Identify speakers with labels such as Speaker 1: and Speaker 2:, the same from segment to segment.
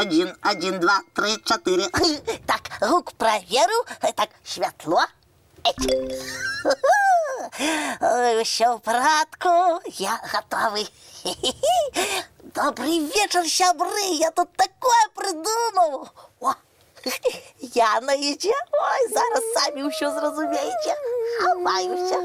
Speaker 1: 1, 1, 2, 3, 4.
Speaker 2: Так, гук проверю. Так, світло. Ой, все в порядку, я готовий. Добрий вечір, щабри, я тут такое придумав. О, Яна іде, ой, зараз самі все зрозумієте. Ховаюся.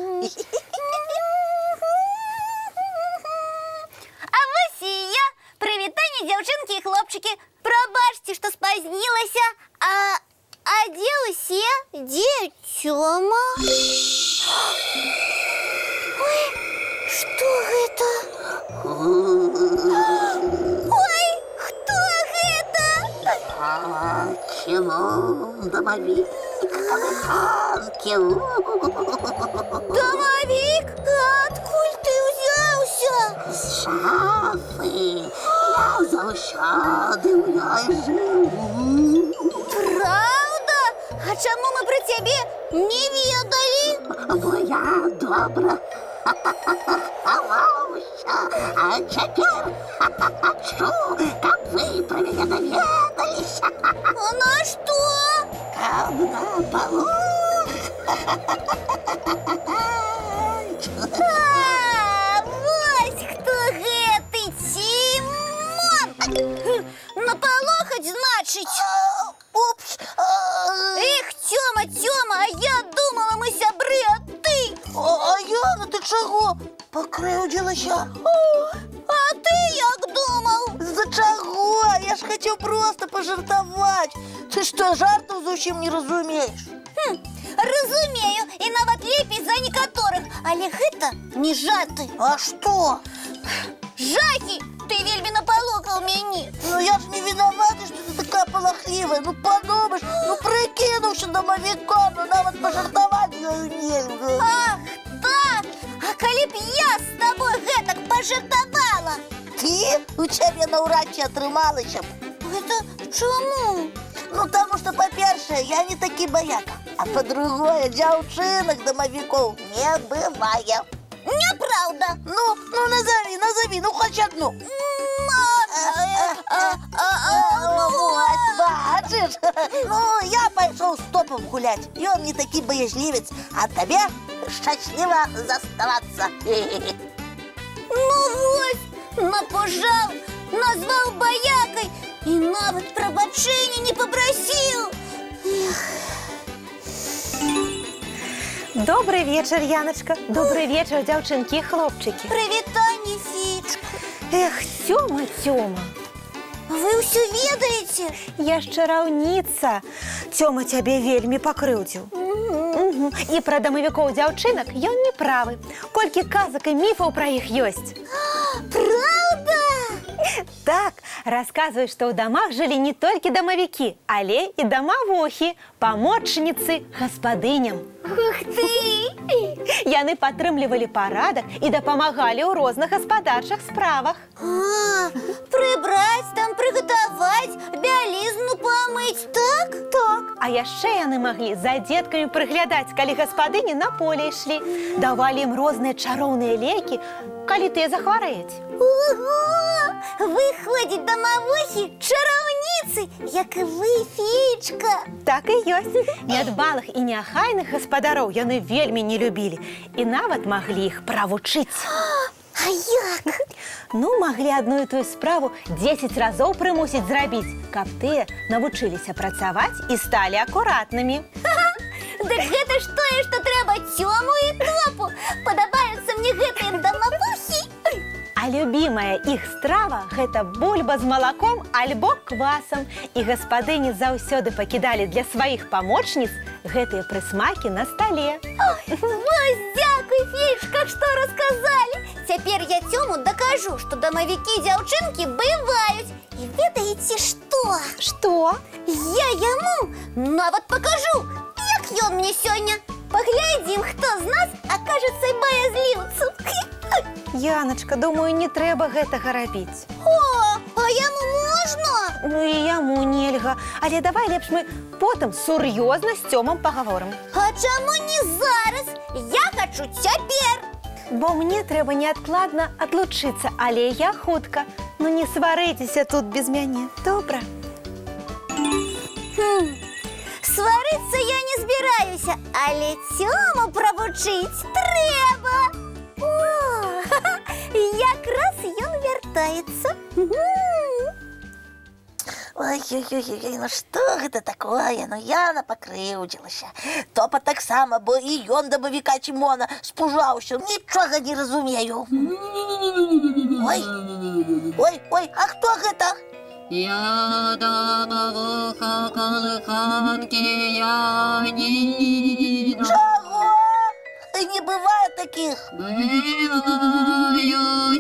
Speaker 3: А ось і я. Привітання, дівчинки і хлопчики. Пробачте, що спозднилася. А де усі? Де Тьома? Ой, что это? Ой, кто это?
Speaker 1: Тимон, домовик,
Speaker 3: Домовик? Откуда ты взялся?
Speaker 1: з шафи. Я завжди в ній живу.
Speaker 3: Правда? А чому ми про тебе не ведали?
Speaker 1: Бо я добре ховався. А тепер хочу, щоб ви про мене довідались.
Speaker 3: А на что?
Speaker 1: Там на полу.
Speaker 3: Вось кто гэты Тимон! На полохать, значит?
Speaker 2: Упс.
Speaker 3: Эх, Тёма, а я думала, мы сябры, а ты?
Speaker 2: А Яна, ти чого? Покривдилася.
Speaker 3: А ты як думал?
Speaker 2: За чого? Я ж хотів просто пожартувати. Ти що, жартів зовсім не розумієш?
Speaker 3: Разумею, і нават лепей за некаторых, але гэта не жарты.
Speaker 2: А що?
Speaker 3: Жахи, ты вельмі напалохал мяне.
Speaker 2: Ну я ж не виновата, що ти така полохлива. Ну подумаєш, ну прикинувши домовиком, ну навіть пожартувати я нельзя.
Speaker 3: Ах, так! А калі б я з тобой гэтак пожартавала?
Speaker 2: Ти? У тебе навряд чи отрималася б.
Speaker 3: Гэта чому?
Speaker 2: Ну, тому що, по-перше, я не такий бояка. А по-друге, дівчинок домовиків не буває.
Speaker 3: Неправда.
Speaker 2: Ну, назови, ну хоч одну. Ось, бачиш? Ну, я пішов з топом гулять. І він не такий боязливець, а тобі щасливо заставатися.
Speaker 3: Ну ось, напожав, назвав боякой і навіть пробачення не попросив.
Speaker 4: Добрый вечер, Яночка. Добрый вечер, девчонки и хлопчики.
Speaker 3: Привітання, Фічка.
Speaker 4: Эх, Тёма.
Speaker 3: Ви все ведаете?
Speaker 4: Я ж чараўніца. Тёма цябе вельмі пакрыўдзіў. Угу. І пра дамавікоў дзяўчынак ён не правы. Колькі казак і міфаў пра іх ёсць.
Speaker 3: Правда?
Speaker 4: Так, расказваюць, што ў дамах жылі не толькі дамавікі, але і дамавухі, памочніцы гаспадыням.
Speaker 3: Ух ты!
Speaker 4: Яны падтрымлівалі парадак і дапамагалі ў розных гаспадарчых справах.
Speaker 3: Прибраць там, прыгатаваць, бялізну памыць, так?
Speaker 4: Так, а яшчэ яны маглі за дзеткамі прыглядаць, калі гаспадыні на поле ішлі. Давалі ім розныя чароўныя лекі, калі тыя захварэюць.
Speaker 3: Ого! Выходзіць, дамавухі, чараўніцы, як і вы, Фічка.
Speaker 4: Так і ёсць. Нядбалых і неахайных гаспадароў яны вельмі не любілі і нават маглі іх правучыць.
Speaker 3: А як?
Speaker 4: Ну, маглі адну і тую справу 10 разоў прымусіць зрабіць, каб тыя навучыліся працаваць і сталі акуратнымі.
Speaker 3: Дык гэта ж тое, што трэба Тёму і Топу. Падабаюцца мне гэтыя дамавухі.
Speaker 4: А любімая іх страва – гэта бульба з малаком альбо квасам. І гаспадыні заўсёды пакідалі для сваіх памочніц гэтыя прысмакі на стале.
Speaker 3: Вось, дзякуй, Фічка, што расказалі. Цяпер я Тёму дакажу, што дамавікі дзяўчынкі бываюць. І ведаеце што?
Speaker 4: Што?
Speaker 3: Я яму нават пакажу, як ён мне сёння. Паглядзім, хто з нас акажацца баязліўцу.
Speaker 4: Яночка, думаю, не трэба гэтага рабіць.
Speaker 3: О, а яму можна?
Speaker 4: Ну і яму нельга. Але давай лепш мы потым сур'ёзна з Тёмам пагаворым.
Speaker 3: А чаму не зараз? Я хачу цяпер.
Speaker 4: Бо мне трэба неадкладна адлучыцца, але я хутка. Ну не сварыцеся тут без мяне, добра?
Speaker 3: Свариться я не збираюся, але цьому пробучить треба. О, якраз ён вертається.
Speaker 2: Ой-ой-ой, ну что это такое? Ну Яна покрыўдзілася. Топа таксама, бо і ён дамавіка Цімона спужаўся. Нічога не разумею. Ой, а хто гэта?
Speaker 5: Я домовуха колиханки Яніна.
Speaker 2: Чого? Не бывает таких.
Speaker 5: Бываю,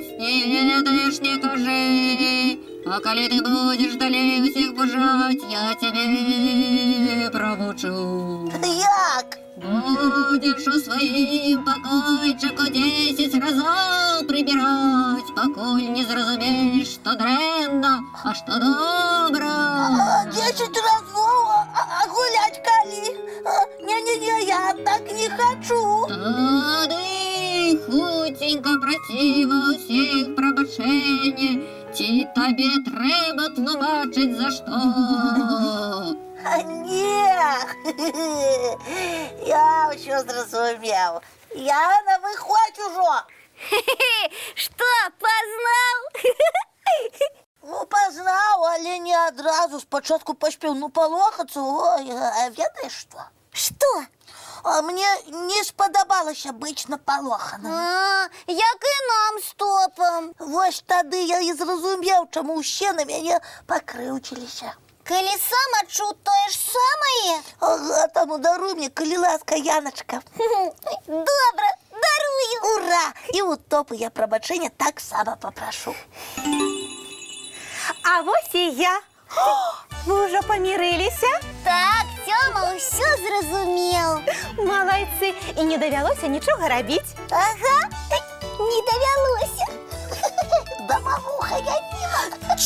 Speaker 5: снедаешь, не кажи. А коли ты будешь далее всех бежать, я тебе промучу.
Speaker 2: Як?
Speaker 5: Будешь у своим покойчику 10 разов прибирать, покуль не зразумеешь, что дрэнно, а что добро.
Speaker 2: 10 разов, а гулять калі? Не-не-не, я так не хочу.
Speaker 5: Тады хутенько просіва усіх пробачення, ці табе трэба тлумачыць за што.
Speaker 2: Не, я ўсё зразумеў. Яна, выходзь ужо.
Speaker 3: Что, познал?
Speaker 2: Ну, пазнаў, але не адразу. Спачатку паспеў палохацца. Ой, а ведаеш што?
Speaker 3: Что?
Speaker 2: А мне не спадабалася быць напалоханым.
Speaker 3: Як і нам з Топом.
Speaker 2: Вось тады я і зразумеў, чаму ўсе на мяне пакрыўдзіліся.
Speaker 3: Калі сам адчуў тое ж самае?
Speaker 2: Ага, таму даруй мне, калі ласка, Яночка.
Speaker 3: Добра, дарую.
Speaker 2: Ура! І у Топы я прабачэння таксама папрашу.
Speaker 4: А вось і я. Вы ўжо памірыліся?
Speaker 3: Так, Тёма ўсё зразумеў.
Speaker 4: Малайцы, і не давялося нічога рабіць.
Speaker 3: Ага, не давялося.
Speaker 2: Дамавуха Яніна.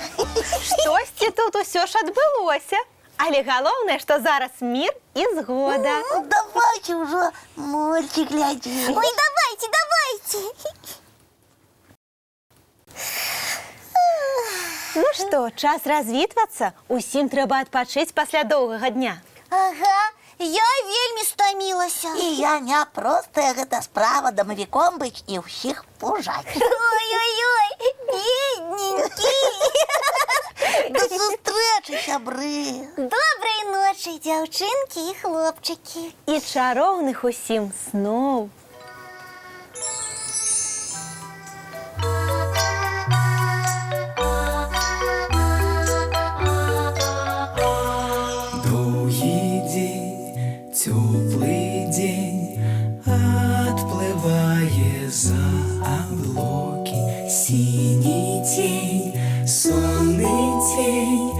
Speaker 4: Штосьці тут усё ж адбылося. Але галоўнае, што зараз мір і згода.
Speaker 2: Давайте ўжо мультик глядзі.
Speaker 3: Ой, давайте.
Speaker 4: Ну што, час развітвацца? Усім трэба адпачыць пасля доўгага дня.
Speaker 3: Ага, я вельмі стамілася.
Speaker 2: І я не простая гэта справа дамавіком быць і ўсіх пужаць.
Speaker 3: Ой-ой-ой, бедненькі.
Speaker 2: До сустрэчы, сябры.
Speaker 3: Добрай ночы, дзяўчынкі і хлопчыкі.
Speaker 4: І чароўных усім сноў.
Speaker 6: Теплый день отплывая за облаки, синий тень, сонный тень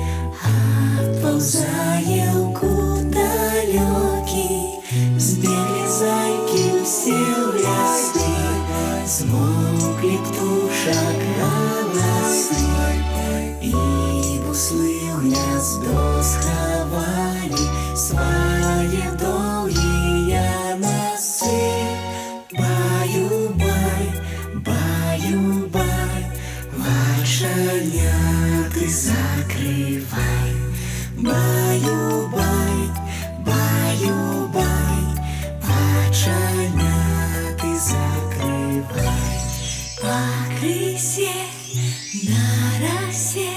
Speaker 6: отползая в далекий, сбегли зайки все в лесы, смолкли птушек голосы, и буслы в гнездо сховали свои долгие носы. Баю-бай, баю-бай, вошаняты закрывай. Баю-бай, баю-бай, вошаняты закрывай. По крысе на росе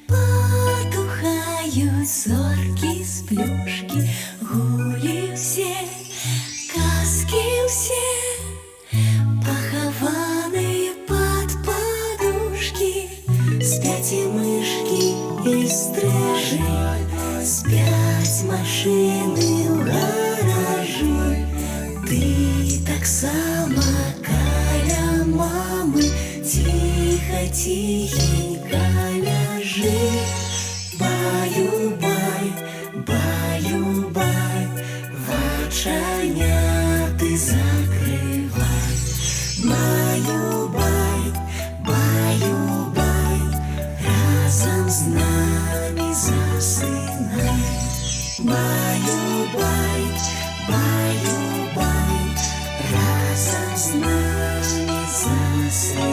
Speaker 6: потухают зорки с плюшки, гули все, казки все, похованные под подушки. Спят и мышки, и стрижи, спят машины в гаражи. Ты так сама каля мамы, тихо-тихенько ляжи. Баю-бай, баю-бай, вочаняты закрывай. Баю-бай, баю-бай, разом с нами засынай. Баю-бай, баю-бай, разом с нами засынай.